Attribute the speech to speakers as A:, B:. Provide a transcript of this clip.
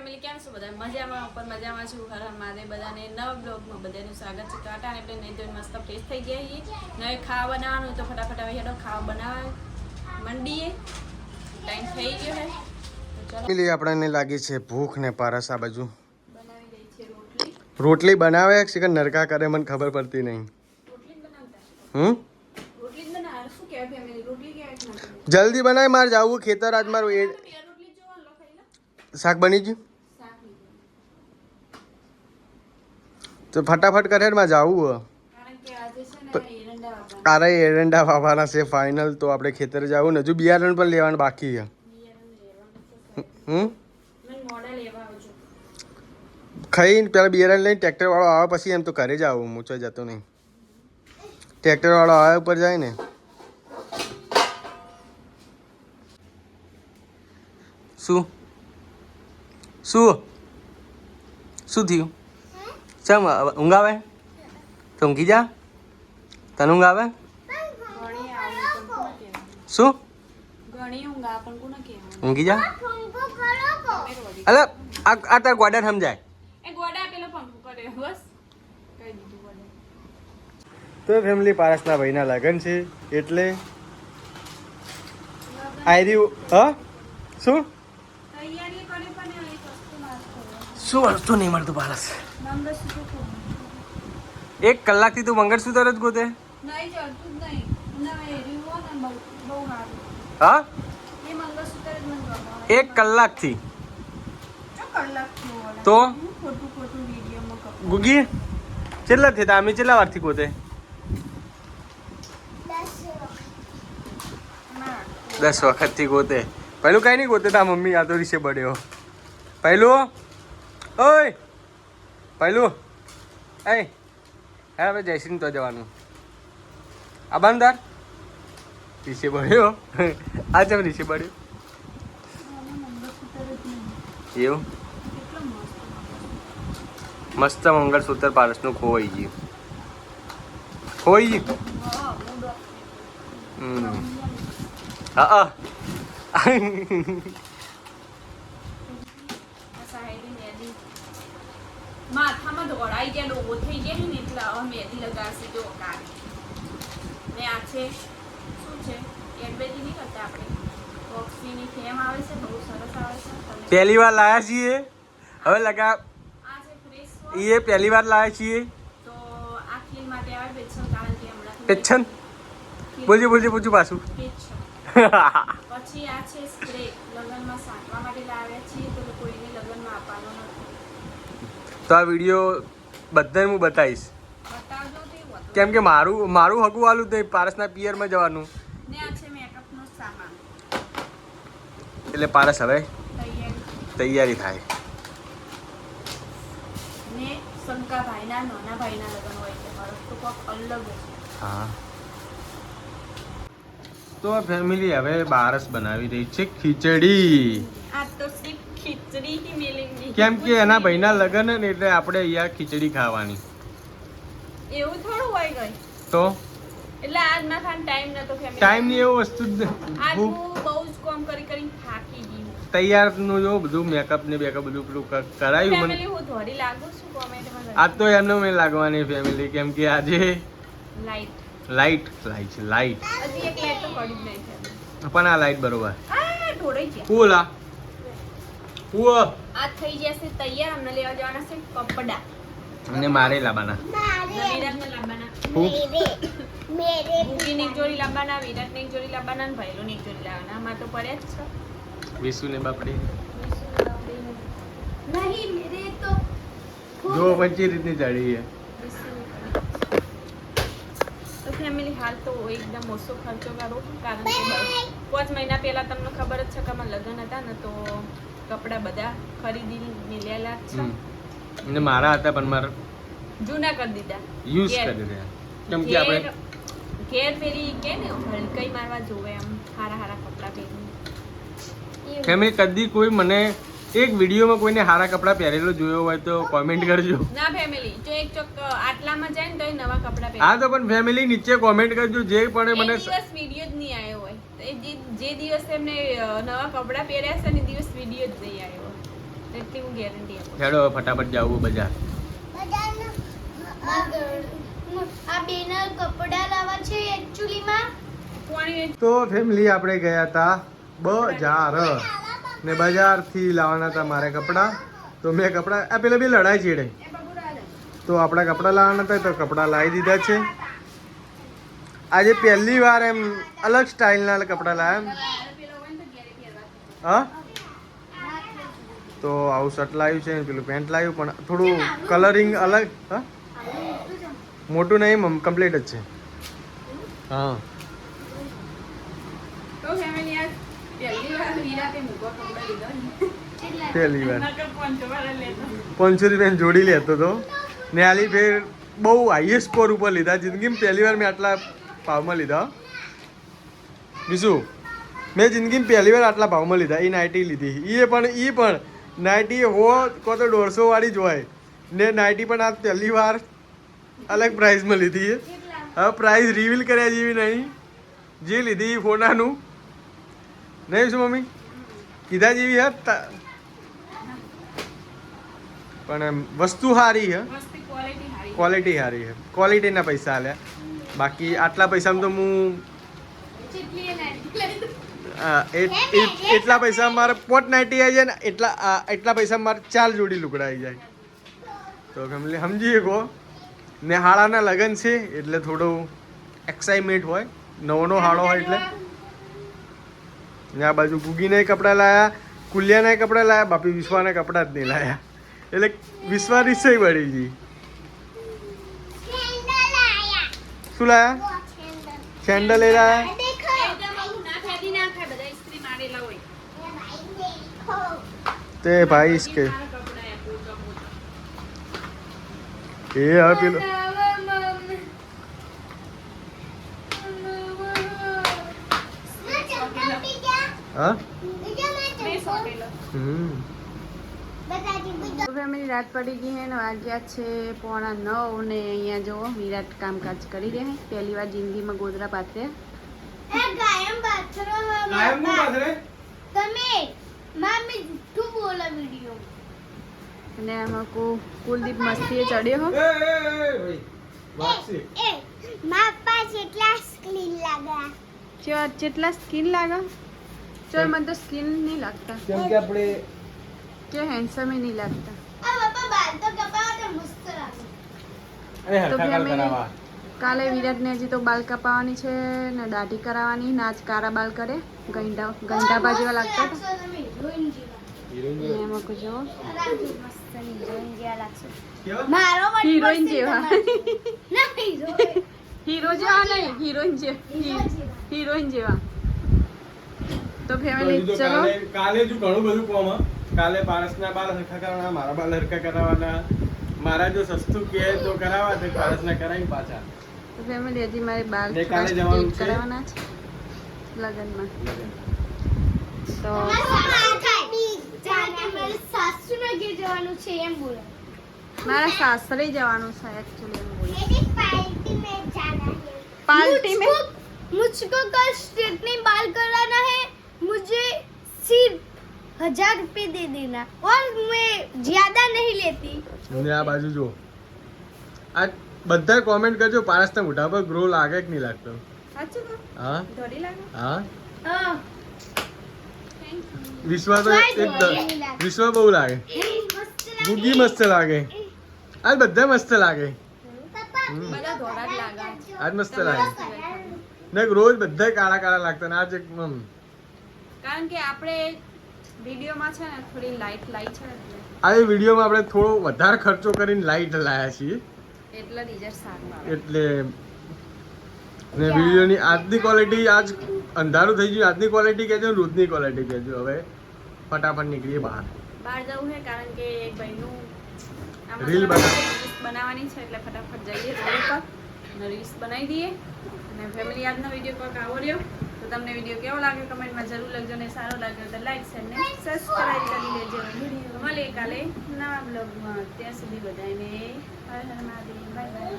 A: Family કેમ છો બધા મજામાં ઉપર મજામાં છું હર હર મહાદેવ બધાને નવા બ્લોગમાં બધાનું સ્વાગત છે ટાટા ને આપણે નહીં ધોઈને મસ્ત ફ્રેશ થઈ ગયા છીએ નવે ખાવા બનાવવાનું તો ફટાફટ હવે હેડો ખાવા બનાવવા મંડીએ ટાઈમ થઈ ગયો હે તો
B: ફેમિલી આપણને લાગી છે ભૂખ ને પારસ આ બાજુ
A: બનાવી દઈ છે રોટલી
B: રોટલી બનાવે છે કે નરકા કરે મને ખબર પડતી નહીં
A: રોટલી જ બનાવતા
B: રોટલી
A: જ બનાવ શું કહેવાય ફેમિલી રોટલી કહેવાય
B: જલ્દી બનાય મારે જાવું ખેતર આજ મારું એ
A: રોટલી જોવા લો ખાઈ લો
B: શાક બની ગયું
A: શાક નહીં
B: તો ફટાફટ કરે માં જાવું
A: કારણ કે આજે છે ને એરંડા વાપરવાના
B: અરે એરંડા વાવવાના છે ફાઇનલ તો આપણે ખેતર જવું ને હજુ બિયારણ પણ લેવાનું બાકી છે
A: મોડા લેવા આવજો
B: ખાઈને પેલા બિયારણ લઈને ટ્રેક્ટર વાળો આવે પછી એમ તો ઘરે જ આવું હું જતો નહીં ટ્રેક્ટર વાળો આવે ઉપર જાય ને શું શું શું થયું ચમ ઊંઘ આવે તો ઊંઘી જા તને ઊંઘ આવે
A: ઘણી આવે પણ કોને કહેવાનું
B: શું
A: ઘણી ઊંઘ આ પણ કોને કહેવાનું
B: ઊંઘી જા અલે આ તાર ગોડા સમજાય
A: એ ગોડા પેલો પંખો કરે બસ કહી દીધું ગોડા
B: તો ફેમિલી પારસના ભાઈના લગ્ન છે એટલે આયરી હ શું
A: તૈયારી કરે પણ એક વસ્તુ નાસ્તો
B: શું વસ્તુ નહીં મળતું પારસ
A: મંગળસૂત્ર ખૂબ
B: 1 કલાકથી તું મંગળસૂત્ર જ ગોતે
A: નહીં ચડતું જ નહીં ના એરી હો ને બહુ સારું
B: હા
A: એ મંગળસૂત્ર જ મને ગમે
B: 1 કલાકથી
A: ચો કલાક થયો વળે
B: તો
A: ખોટું વિડીયોમાં કપ
B: ગુગી કેટલા થયા અમે કેટલા વારથી ગોતે
A: ના
B: 10 વખતથી ગોતે પહેલું કઈ નહીં ગોતે તા મમ્મી આ તો રીસે બડ્યો પહેલું ઓય પહેલું એ હા હવે જયશ્રી તો જવાનું આ બંદર રીસે બડ્યો આ જેમ રીસે બડ્યો
A: મંગળસૂત્ર જ નહીં
B: એવું
A: કેટલો
B: મસ્ત મંગળસૂત્ર પારસનું ખોવાઈ ગયું ખોવાઈ ગયું
A: હા મૂડ
B: હા
A: સાહેબી મેદી માથામાં દોડાઈ ગયા ડોબો થઈ ગયા ને એટલે હવે મેદી લગાવશે જો કાઢી ને આ છે શું છે એડવેજી નહીં કરતા આપણે બોક્સીની ફેમ આવે છે બહુ સરસ આવે છે તમે
B: પહેલી વાર લાયા છીએ હવે લગા
A: આ છે ફ્રેશ
B: એ પહેલી વાર લાયા છીએ
A: તો આ ખીલ માટે આવે પેશન કારણ કે હમણાં
B: પેચ્છન બોલજો પાછું
A: પેશન પછી આ છે સ્પ્રે લગ્નમાં સાંટવા માટે લાવ્યા છીએ તો કોઈને લગ્નમાં આપવાનો નથી
B: તો આ વિડીયો બધાને હું બતાવીશ
A: બતાવજો તે વધુ.
B: કેમ કે મારું હગું વાલું તો પારસના પિયરમાં જવાનું
A: ને આ છે મેકઅપનો સામાન
B: એટલે પારસ હવે
A: તૈયારી
B: તૈયારી થાય
A: ને શંકાભાઈના નાના ભાઈના લગ્ન હોય એટલે હરખ તો કોક અલગ જ
B: હા તો ફેમિલી હવે બારસ બનાવી રહી છે ખીચડી
A: આ તો સિર્ફ ખીચડી ही मिलेंगी
B: કેમ કે એના ભાઈના લગ્ન ને એટલે આપણે અહીંયા ખીચડી ખાવાની
A: એવું થોડું હોય ગઈ
B: તો
A: એટલે આજ ના ખાન ટાઈમ નતો ફેમિલી
B: ટાઈમ ની એવું વસ્તુ જ
A: આજ
B: ભૂખ
A: હું બહુ જ કામ કરી થાકી ગઈ
B: તૈયારનું જો બધું મેકઅપ ને બેકઅપ બધું પેલું કરાયું મને
A: ફેમિલી હું થોડી લાગુ છું કોમેન્ટમાં
B: આજ તો એમને મેં લાગવાની ફેમિલી કેમ કે આજે
A: લાઈટ
B: લાઈટ
A: હજી એક લાઈટ તો પડી જ નહીં છે
B: પણ આ લાઈટ બરોબર
A: આ ઢોળાઈ ગયા
B: કુલા કુઓ
A: આ થઈ જશે તૈયાર અમને લેવા જવાના છે કપડા
B: અને મારે લાવવાના
A: વિરાટને લાવવાના
B: હું
A: ભૂકીને એક જોડી લાવવાના વિરાટને એક જોડી લાવવાના અને ભાઈલોને એક જોડી લાવવાના આમાં તો પડ્યા જ છે
B: વિસુ ને બાપડી
A: નહીં મેરે તો
B: જો પંચી રીતની ચડી છે
A: તો ફેમિલી હાલ તો એકદમ ઓછો ખર્ચો કરો કારણ કે 5 મહિના પહેલા તમને ખબર જ છે કે અમારા લગ્ન હતા ને તો કપડા બધા ખરીદી મેલેલા જ છે
B: અને મારા હતા પણ મારા
A: જૂના કરી દીધા
B: યુઝ
A: ઘેર.
B: કરી રહ્યા કેમ કે આપણે
A: ઘેર પેલી કે ને હલકઈ મારવા જોવે આમ હારા કપડા પહેરીને
B: ફેમિલી કદી કોઈ મને એક વિડીયોમાં કોઈને સારા કપડાં પહેરેલો જોયો હોય તો કોમેન્ટ કરજો
A: ના ફેમિલી જો એક ચોક આટલામાં જાય ને તો નવા કપડા
B: હા તો પણ ફેમિલી નીચે કોમેન્ટ કરજો જે પણ મને
A: દિવસ વિડીયો જ નહીં આવ્યો હોય તો જે દિવસે એમને નવા કપડા પહેર્યા છે ને દિવસ વિડીયો જ નહીં આવ્યો એટલી હું ગેરંટી આપું.
B: હેડો ફટાફટ જાવું બજાર.
C: આ બેના કપડા લાવવા છે એકચ્યુઅલીમાં.
A: કોણી
B: તો ફેમિલી આપણે ગયા હતા બજાર ને બજારથી લાવવાના હતા મારે કપડાં. તો મેં કપડાં આ પેલા બે લડાઈ ચીડે
A: એ બબુડા લે.
B: તો આપણા કપડાં લાવવાના હતા તો કપડાં લાવી દીધા છે. આજે પહેલી વાર એમ અલગ સ્ટાઇલના કપડાં લાવ્યા એમ.
A: પેલો હોય ને તો ઘેરે પહેરવા.
B: હા તો આવું શર્ટ લાવ્યું છે પેલું પેન્ટ લાવ્યું પણ થોડું કલરિંગ અલગ. હા મોટું નહીં કમ્પ્લીટ જ છે. હા
A: તો ફેમિલી આ પહેલી વાર વિરાતે મૂકો કપડા લીધા.
B: પહેલી વાર
A: નકર 500 વાળા લેતો.
B: 500 રૂપિયાની જોડી લેતો હતો ને આલી ફેર બહુ હાઈએસ્ટ સ્કોર ઉપર લીધા. જિંદગીમાં પહેલી વાર મેં આટલા ભાવમાં લીધા. બીજું મેં જિંદગીમાં પહેલી વાર આટલા ભાવમાં લીધા. એ નાઇટી લીધી એ પણ નાઇટી હો કો તો 150 વાળી જ હોય ને નાઇટી પણ આ પહેલી વાર અલગ પ્રાઇસમાં લીધી. હવે પ્રાઇસ રિવીલ કર્યા જેવી નહીં. જે લીધી ફોનાનું નહીં શું મમ્મી કીધા જેવી હે પણ એમ વસ્તુ સારી હે.
A: મસ્તી ક્વોલિટી સારી.
B: ક્વોલિટી સારી છે. ક્વોલિટીના પૈસા આલ્યા. બાકી આટલા પૈસામાં તો હું
C: ચીટલી એ નાની.
B: એટલા પૈસા મારે 590 આવી જાય ને એટલા પૈસા મારે 4 જોડી લુગડા આવી જાય. તો ફેમિલી સમજી શકો ને હાળાના લગ્ન છે એટલે થોડું એક્સાઇટમેન્ટ હોય. નવો હાળો હોય એટલે ને આ બાજુ ગુગીના કપડાં લાયા, કુલિયાના કપડાં લાયા, બાપી વિશ્વાના કપડાં જ નહીં લાયા. એટલે વિશ્વા રીસે વળી ગઈ. શું લાયા? સેન્ડલ એ લાયા.
A: એકદમ આવું ના ફેદી ના ખાય બધા ઇસ્ત્રી મારેલા હોય.
B: તે ભાઈ इसके
A: મારા કપડા એ પોચા પોચા.
B: એ હવે પેલો હા
A: મેં સોટેલો. ફેમિલી રાત પડી ગઈ હે ને વાગ્યા છે 8:45 ને અહીંયા જો વિરાટ કામકાજ કરી રહ્યા હે. પહેલી વાર જિંદગીમાં ગોદરા પાથર્યા.
C: તમે મમ્મી જૂઠું બોલો વિડિયો.
A: અને આમાં કુલદીપ મસ્તીએ ચડ્યો હો.
C: માપા જેટલા સ્ક્રીન લાગ્યા.
A: જેટલા સ્કિન લાગે ચલ મને તો સ્કિન નહીં લાગતા
B: કેમ કે આપણે
A: કે હેન્ડસમ નહીં લાગતા.
C: આ બાપા બાલ તો કપાવા તો મસ્ત લાગે.
A: તો બી અમે કાલે વિરાટને હજી તો બાલ કપાવવાની છે ને દાઢી કરાવવાની ને આજ કારા બાલ કરે ગંડાબા જેવા લાગતા હતા.
C: તમે હિરોઈન જેવા.
A: એમાં કોઈ જો
C: મસ્ત હિરોઈન જેવા લાગશે. મારો પણ
A: હિરોઈન
C: મસ્ત
A: જેવા.
C: ના હિરોઈન.
A: હીરો જેવા નહીં હિરોઈન જેવા. હિરોઈન જેવા. તો ફેમિલી ચલો
B: કાલે જો ઘણું બધું કોમ કાલે પારસના બાલ હરખા કરવાના, મારા બાલ હરખા કરાવવાના, મારા જો સસ્તું કહે તો કરાવવા તો પારસના કરાવી પાછા.
A: તો ફેમિલી હજી મારે બાલ
B: ને કાલે જવાનું છે.
A: કરાવવાના છે લગનમાં. તો
C: સાસુના ઘેર જવાનું છે એમ બોલો.
A: મારા સાસરે જવાનું છે એકચ્યુઅલી એમ બોલું.
C: पार्टी
A: पार्टी में
C: मुझको कल स्ट्रेटनिंग बाल कराना है. मुझे सिर्फ 1000 रुपए दे देना और मैं ज्यादा नहीं लेती.
B: અને આ બાજુ જો આ બધા કોમેન્ટ કરજો પારસના મોઢા પર ગ્રો લાગે કે નહીં લાગતો.
A: સાચું કહું?
B: હા
A: દોરી લાગે?
B: હા
C: हाँ.
B: વિશ્વા તો વિશ્વા બહુ લાગે. ગુગી મસ્ત લાગે. આજ બધા મસ્ત લાગે.
A: બધા ધોળા જ લાગે.
B: આજ મસ્ત લાગે. ને રોજ બધા કાળા કાળા લાગતા ને આજ એક
A: કારણ કે આપણે વિડીયોમાં છે ને થોડી લાઈટ લાઈ છે એટલે
B: આ વિડીયોમાં આપણે થોડો વધારે ખર્ચો કરીને લાઈટ લાયા છીએ
A: એટલે રિઝલ્ટ સારું આવે.
B: એટલે ને વિડીયોની આજની ક્વોલિટી આજ અંધારું થઈ ગયું. આજની ક્વોલિટી કહેજો ને રોજની ક્વોલિટી કહેજો. હવે ફટાફટ નીકળીએ બહાર.
A: બહાર જવું છે કારણ કે એક ભાઈનું આમાં
B: રીલ
A: રીલ્સ બનાવવાની છે એટલે ફટાફટ જઈએ રોડ ઉપર અને રીલ્સ બનાવી દઈએ. અને ફેમિલી આજનો વિડીયો કોઈક આવો રહ્યો તો તમને વિડીયો કેવો લાગ્યો કમેન્ટમાં જરૂર લખજો ને સારો લાગ્યો તો લાઈક શેર ને સબસ્ક્રાઇબ કરી લેજો. મળીએ કાલે નવા બ્લોગમાં. ત્યાં સુધી બધાને હર હર મહાદેવ. Bye by.